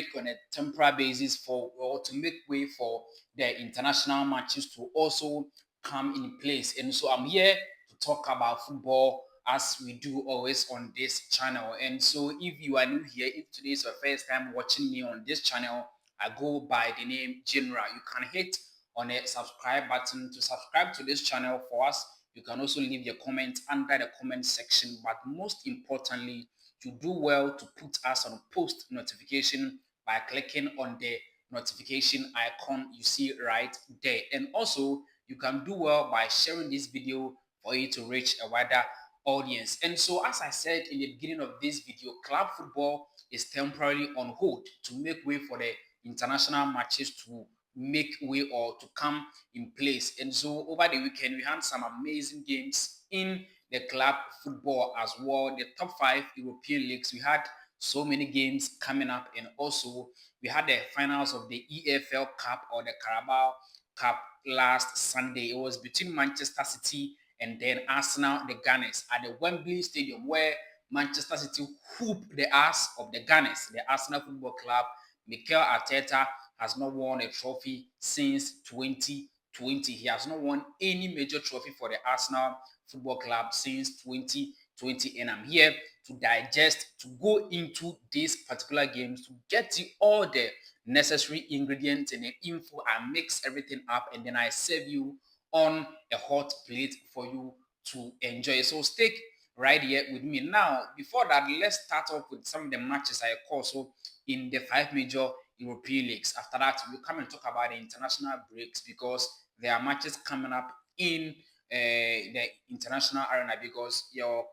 break on a temporary basis for or to make way for the international matches to also come in place. And so I'm here to talk about football as we do always on this channel. And so if you are new here, if today is your first time watching me on this channel, I go by the name General. You can hit on a subscribe button to subscribe to this channel for us. You can also leave your comment under the comment section, but most importantly, you do well to put us on post notification by clicking on the notification icon you see right there. And also, you can do well by sharing this video for it to reach a wider audience. And so, as I said in the beginning of this video, club football is temporarily on hold to make way for the international matches to make way or to come in place. And so over the weekend, we had some amazing games in the club football as well. The top 5 European leagues, we had so many games coming up, and also we had the finals of the EFL Cup or the Carabao Cup last Sunday. It was between Manchester City and then Arsenal, the Gunners, at the Wembley Stadium, where Manchester City whooped the ass of the Gunners, the Arsenal Football Club. Mikel Arteta has not won a trophy since 2020. He has not won any major trophy for the Arsenal Football Club since 2020. And I'm here to digest, to go into these particular games, to get you all the necessary ingredients and the info. I mix everything up and then I serve you on a hot plate for you to enjoy. So stick right here with me. Now, before that, let's start off with some of the matches I call so in the 5 major European leagues. After that, we'll come and talk about the international breaks because there are matches coming up in the international arena because your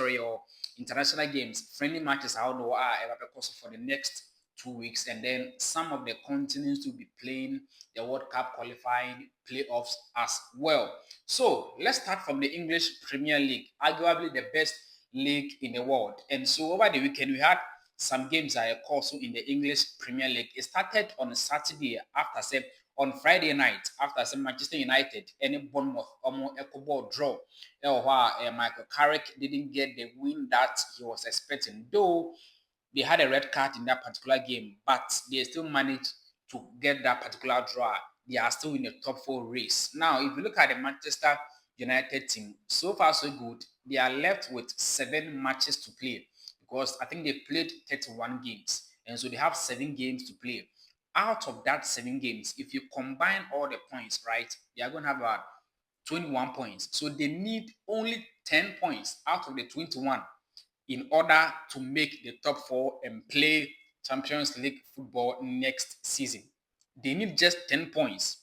your international games, friendly matches, I don't know are because for the next 2 weeks, and then some of the continents will be playing the World Cup qualifying playoffs as well. So let's start from the English Premier League, arguably the best league in the world. And so over the weekend, we had some games I also in the English Premier League. It started on Saturday after on Friday night after some Manchester United and Bournemouth ball draw. Michael Carrick didn't get the win that he was expecting, though they had a red card in that particular game, but they still managed to get that particular draw. They are still in the top 4 race. Now, if you look at the Manchester United team, so far so good. They are left with 7 matches to play because I think they played 31 games. And so they have 7 games to play. Out of that 7 games, if you combine all the points, right, they are going to have about 21 points. So they need only 10 points out of the 21 in order to make the top 4 and play Champions League football next season. They need just 10 points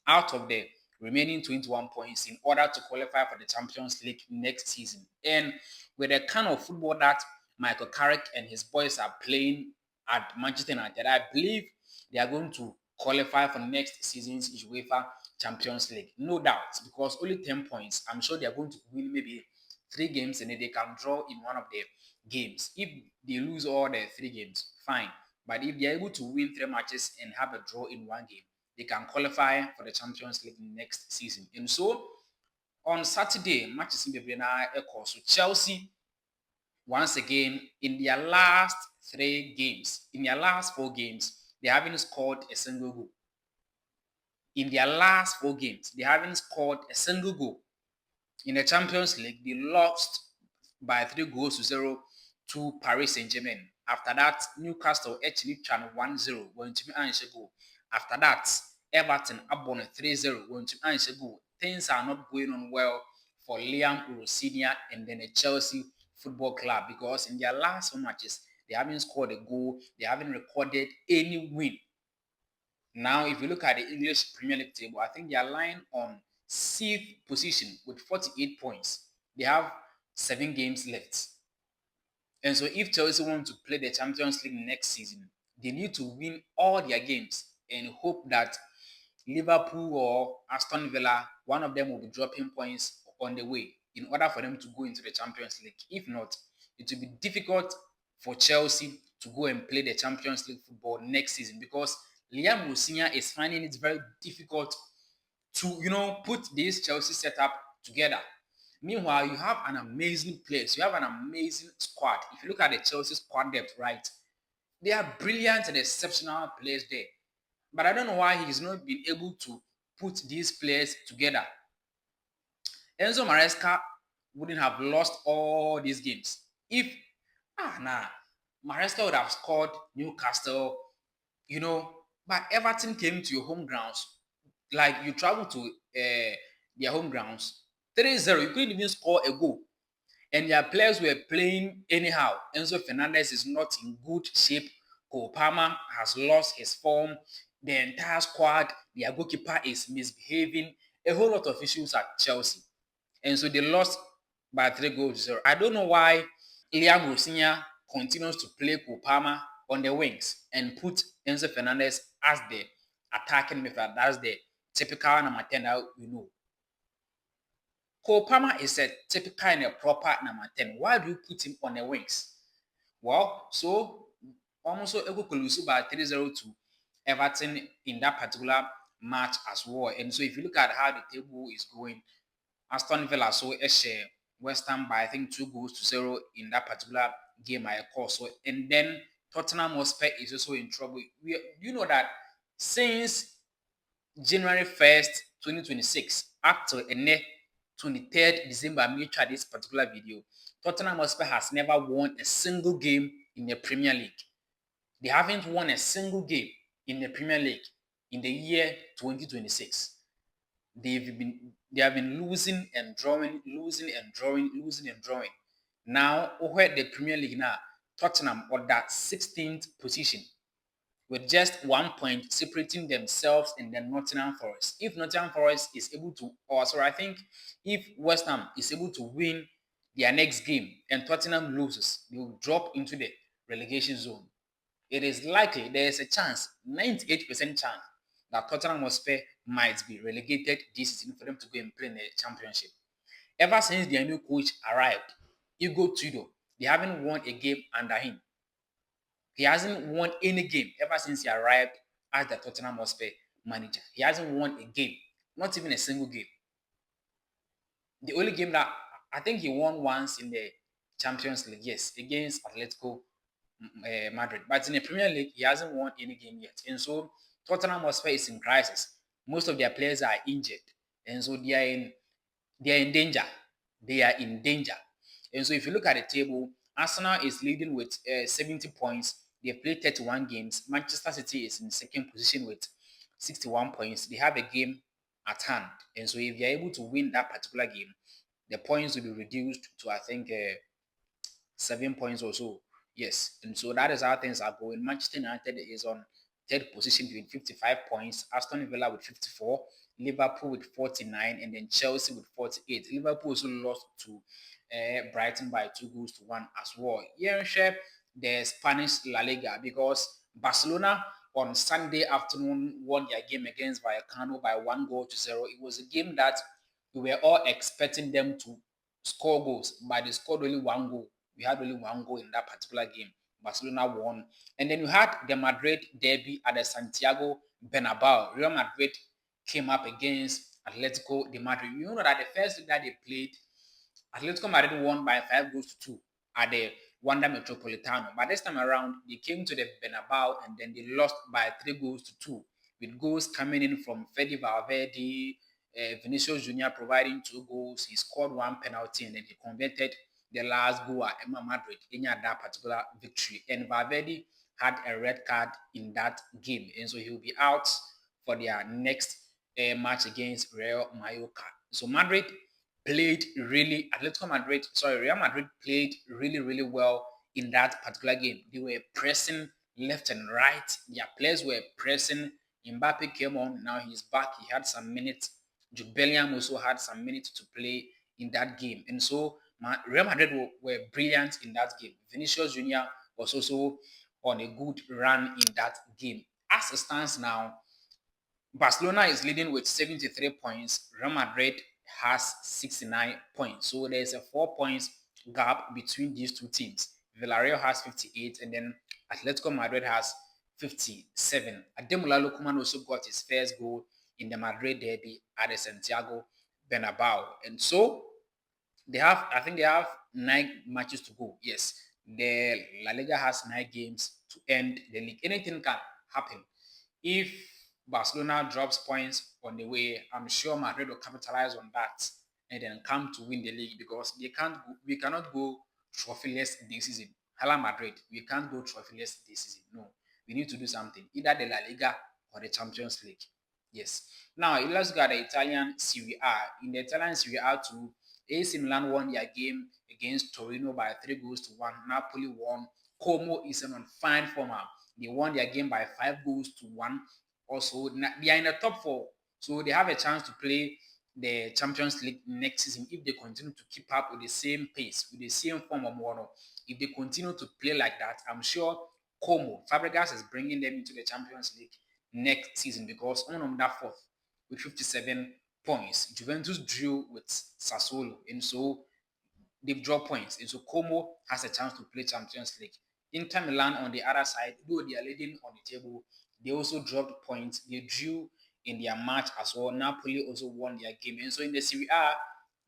out of the remaining 21 points in order to qualify for the Champions League next season. And with the kind of football that Michael Carrick and his boys are playing at Manchester United, I believe they are going to qualify for next season's UEFA Champions League. No doubt, because only 10 points. I'm sure they are going to win maybe 3 games and then they can draw in one of the games. If they lose all the 3 games, fine. But if they are able to win 3 matches and have a draw in 1 game, they can qualify for the Champions League next season. And so on Saturday, matches in the so Chelsea, once again, in their last 3 games, in their last 4 games, they haven't scored a single goal. In their last 4 games, they haven't scored a single goal. In the Champions League, they lost by 3 goals to 0 to Paris Saint-Germain. After that, Newcastle actually chan 1-0 when to answer goal. After that, Everton abon 3-0 when to answer goal. Things are not going on well for Liam Urosinia and then the Chelsea Football Club because in their last 4 matches, they haven't scored a goal, they haven't recorded any win. Now, if you look at the English Premier League table, I think they are lying on 6th position with 48 points. They have 7 games left. And so if Chelsea want to play the Champions League next season, they need to win all their games and hope that Liverpool or Aston Villa, one of them will be dropping points on the way in order for them to go into the Champions League. If not, it will be difficult for Chelsea to go and play the Champions League football next season because Liam Rosinia is finding it very difficult to, put this Chelsea setup together. Meanwhile, you have an amazing place. You have an amazing squad. If you look at the Chelsea squad depth, right, They are brilliant and exceptional players there. But I don't know why he's not been able to put these players together. Enzo Maresca wouldn't have lost all these games if Maresca would have scored Newcastle, you know, but Everton came to your home grounds, like you travel to their home grounds, 3-0. You couldn't even score a goal, and their players were playing anyhow. Enzo Fernandez is not in good shape. Cole Palmer has lost his form. The entire squad, their goalkeeper is misbehaving. A whole lot of issues at Chelsea. And so they lost by 3 goals to 0. I don't know why Liam Rosinya continues to play Cole Palmer on the wings and put Enzo Fernandez as the attacking midfielder. That's the typical number 10 that we know. Cole Palmer is a typical and a proper number 10. Why do you put him on the wings? Well, so almost able to lose by 3-0 to Everton in that particular match as well. And so if you look at how the table is going, Aston Villa so share West Ham by I think 2 goals to 0 in that particular game I call. So and then Tottenham Hotspur is also in trouble. You know that since January 1st, 2026, up to 23rd December, I'm going to try this particular video. Tottenham Hotspur has never won a single game in the Premier League. They haven't won a single game in the Premier League in the year 2026. They have been losing and drawing, losing and drawing, losing and drawing. Now, over the Premier League now, Tottenham on that 16th position with just 1 point separating themselves and the Nottingham Forest. If Nottingham Forest is able to, or sorry, I think if West Ham is able to win their next game and Tottenham loses, they will drop into the relegation zone. It is likely, there is a chance, 98% chance, that Tottenham Hotspur might be relegated this season for them to go and play in the championship. Ever since their new coach arrived, Igor Tudor, they haven't won a game under him. He hasn't won any game ever since he arrived as the Tottenham Hotspur manager. He hasn't won a game, not even a single game. The only game that I think he won once in the Champions League, yes, against Atletico Madrid. But in the Premier League, he hasn't won any game yet. And so Tottenham Hotspur is in crisis. Most of their players are injured. And so they are in danger. They are in danger. And so if you look at the table, Arsenal is leading with 70 points. They have played 31 games. Manchester City is in second position with 61 points. They have a game at hand. And so if they are able to win that particular game, the points will be reduced to, I think, 7 points or so. Yes, and so that is how things are going. Manchester United is on third position with 55 points, Aston Villa with 54, Liverpool with 49, and then Chelsea with 48. Liverpool also lost to Brighton by 2 goals to 1 as well. Here in share the Spanish La Liga because Barcelona on Sunday afternoon won their game against Vallecano by 1 goal to 0. It was a game that we were all expecting them to score goals, but they scored only 1 goal. We had only 1 goal in that particular game. Barcelona won. And then we had the Madrid Derby at the Santiago Bernabeu. Real Madrid came up against Atletico de Madrid. You know that the first that they played, Atletico Madrid won by 5 goals to 2 at the Wanda Metropolitano. But this time around, they came to the Bernabeu and then they lost by 3 goals to 2, with goals coming in from Fede Valverde, Vinicius Junior providing 2 goals. He scored 1 penalty and then he converted the last goal at Emma Madrid in that particular victory. And Valverde had a red card in that game, and so he'll be out for their next match against Real Mallorca. So Real Madrid played really, really well in that particular game. They were pressing left and right. Their players were pressing. Mbappe came on. Now he's back. He had some minutes. Jude Bellingham also had some minutes to play in that game. And so Real Madrid were brilliant in that game. Vinicius Junior was also on a good run in that game. As it stands now, Barcelona is leading with 73 points. Real Madrid has 69 points. So there's a 4 points gap between these two teams. Villarreal has 58 and then Atletico Madrid has 57. Ademola Lookman also got his first goal in the Madrid Derby at the Santiago Bernabeu. And so I think they have 9 matches to go. Yes, the La Liga has 9 games to end the league. Anything can happen. If Barcelona drops points on the way, I'm sure Madrid will capitalize on that and then come to win the league because we cannot go trophyless this season. Hala Madrid, we can't go trophyless this season. No, we need to do something, either the La Liga or the Champions League. Yes. Now let's look at the Italian Serie A. In the Italian Serie A too, AC Milan won their game against Torino by 3 goals to 1. Napoli won. Como is on fine form. They won their game by 5 goals to 1. Also, they are in the top four, so they have a chance to play the Champions League next season if they continue to keep up with the same pace, with the same form of model. If they continue to play like that, I'm sure Como, Fabregas is bringing them into the Champions League next season because on that fourth with 57 points. Juventus drew with Sassuolo, and so they've dropped points. And so Como has a chance to play Champions League. Inter Milan on the other side, though they are leading on the table, they also dropped points. They drew in their match as well. Napoli also won their game. And so in the Serie A,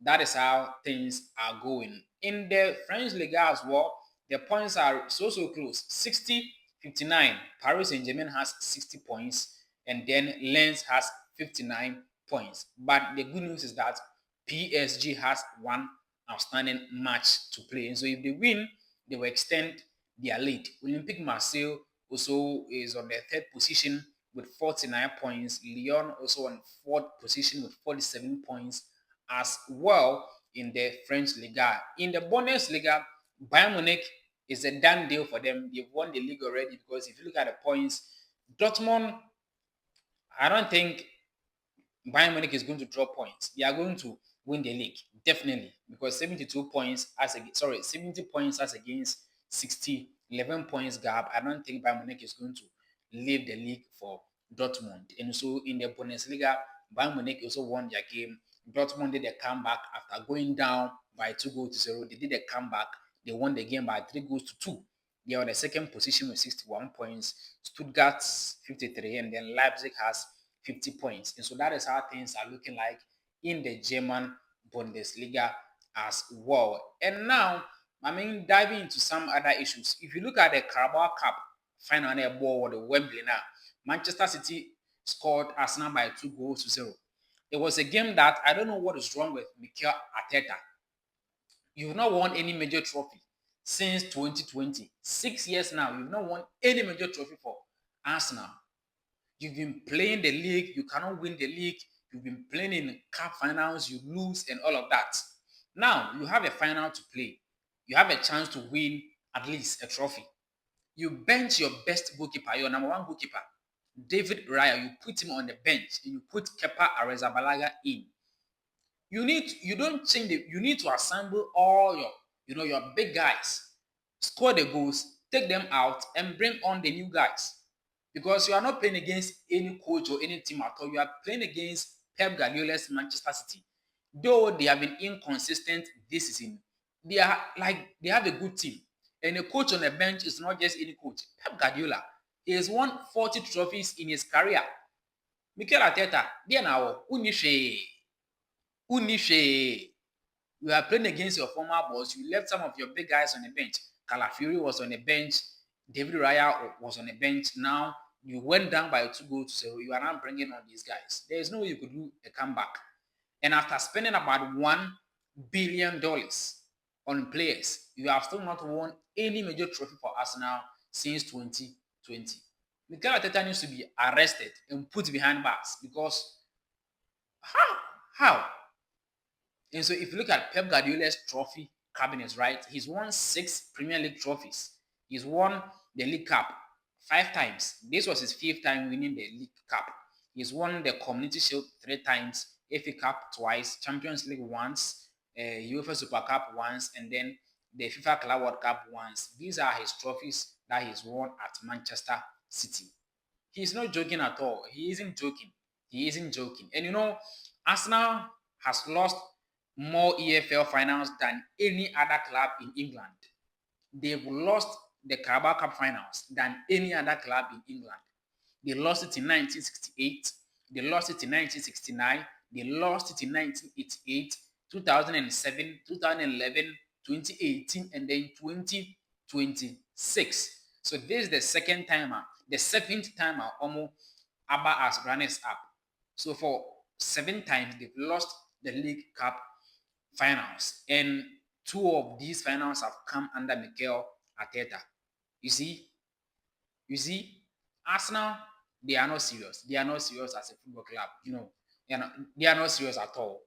that is how things are going. In the French Liga as well, the points are so close. 60, 59. Paris Saint-Germain has 60 points. And then Lens has 59 points. But the good news is that PSG has one outstanding match to play. And so if they win, they will extend their lead. Olympique Marseille also is on the third position with 49 points. Lyon also on fourth position with 47 points as well in the French Liga. In the Bundesliga, Bayern Munich is a done deal for them. They've won the league already because if you look at the points, Dortmund, I don't think Bayern Munich is going to drop points. They are going to win the league, definitely, because 72 points 70 points as against 60, 11 points gap. I don't think Bayern Munich is going to leave the league for Dortmund. And so in the Bundesliga, Bayern Munich also won their game. Dortmund did a comeback after going down by 2 goals to 0. They did a comeback. They won the game by 3 goals to 2. They are on the second position with 61 points. Stuttgart 53, and then Leipzig has 50 points. And so that is how things are looking like in the German Bundesliga as well. And now, diving into some other issues. If you look at the Carabao Cup final ball or the Wembley now, Manchester City scored Arsenal by 2 goals to 0. It was a game that I don't know what is wrong with Mikel Arteta. You've not won any major trophy since 2020. 6 years now, you've not won any major trophy for Arsenal. You've been playing the league, you cannot win the league. You've been playing in cup finals, you lose and all of that. Now, you have a final to play. You have a chance to win at least a trophy. You bench your best goalkeeper, your number one goalkeeper, David Raya. You put him on the bench and you put Kepa Arrizabalaga in. You don't change you need to assemble all your big guys, score the goals, take them out, and bring on the new guys. Because you are not playing against any coach or any team at all. You are playing against Pep Guardiola's Manchester City. Though they have been inconsistent this season, they have a good team. And a coach on the bench is not just any coach. Pep Guardiola, he has won 40 trophies in his career. Mikel Arteta, Unishe, you are playing against your former boss. You left some of your big guys on the bench. Calafiori was on the bench. David Raya was on the bench. Now you went down by 2 goals to 0. You are now bringing on these guys. There is no way you could do a comeback. And after spending about $1 billion on players, you have still not won any major trophy for Arsenal since 2020. Mikel Arteta needs to be arrested and put behind bars because how? And so if you look at Pep Guardiola's trophy cabinet, right, he's won 6 Premier League trophies. He's won the League Cup 5 times. This was his 5th time winning the League Cup. He's won the Community Shield 3 times, FA Cup twice, Champions League once, UEFA Super Cup once, and then the FIFA Club World Cup once. These are his trophies that he's won at Manchester City. He's not joking at all. He isn't joking. And Arsenal has lost more EFL finals than any other club in England. They've lost the Carabao Cup finals than any other club in England. They lost it in 1968. They lost it in 1969. They lost it in 1988, 2007, 2011, 2018, and then 2026. So this is the second timer, the seventh timer Omo Abba as runners up. So for 7 times they've lost the League Cup finals, and 2 of these finals have come under Mikel Arteta. You see, Arsenal, they are not serious. They are not serious as a football club. They are not serious at all.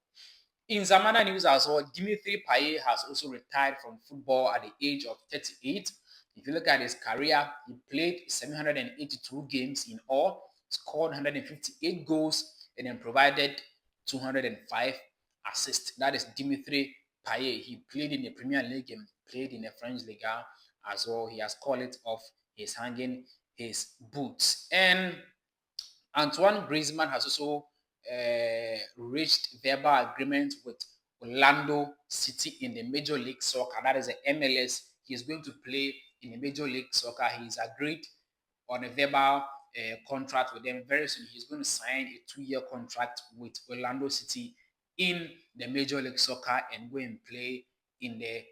In some other news as well, Dimitri Payet has also retired from football at the age of 38. If you look at his career, he played 782 games in all, scored 158 goals, and then provided 205 assists. That is Dimitri Payet. He played in the Premier League and played in the French Liga as well. He has called it off. He's hanging his boots. And Antoine Griezmann has also reached verbal agreement with Orlando City in the Major League Soccer. That is the MLS. He is going to play in the Major League Soccer. He's agreed on a verbal contract with them very soon. He's going to sign a 2-year contract with Orlando City in the Major League Soccer and go and play in the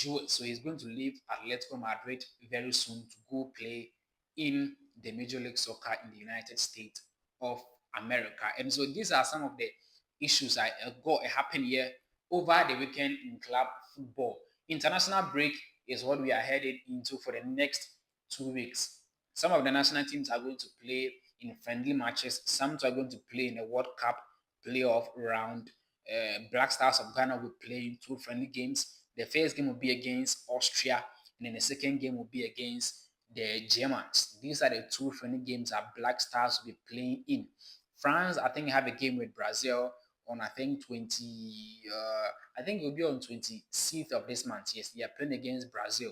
US. So he's going to leave Atletico Madrid very soon to go play in the Major League Soccer in the United States of America. And so these are some of the issues that got happen here over the weekend in club football. International break is what we are headed into for the next 2 weeks. Some of the national teams are going to play in friendly matches. Some are going to play in the World Cup playoff round. Black Stars of Ghana will play in 2 friendly games. The first game will be against Austria, and then the second game will be against the Germans. These are the 2 friendly games that Black Stars will be playing in. France, I think, have a game with Brazil on, I think, 20. I think it will be on 26th of this month. Yes, they are playing against Brazil,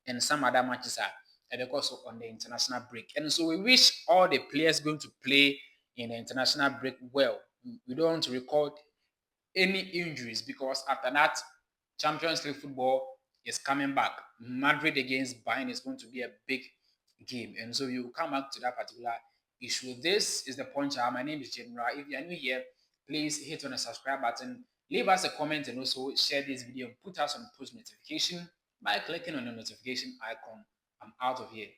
and some other matches are because on the international break. And so we wish all the players going to play in the international break well. We don't want to record any injuries because after that, Champions League football is coming back. Madrid against Bayern is going to be a big game. And so you will come back to that particular issue. This is the puncher. My name is General. If you are new here, please hit on the subscribe button, leave us a comment, and also share this video and put us on post notification by clicking on the notification icon. I'm out of here.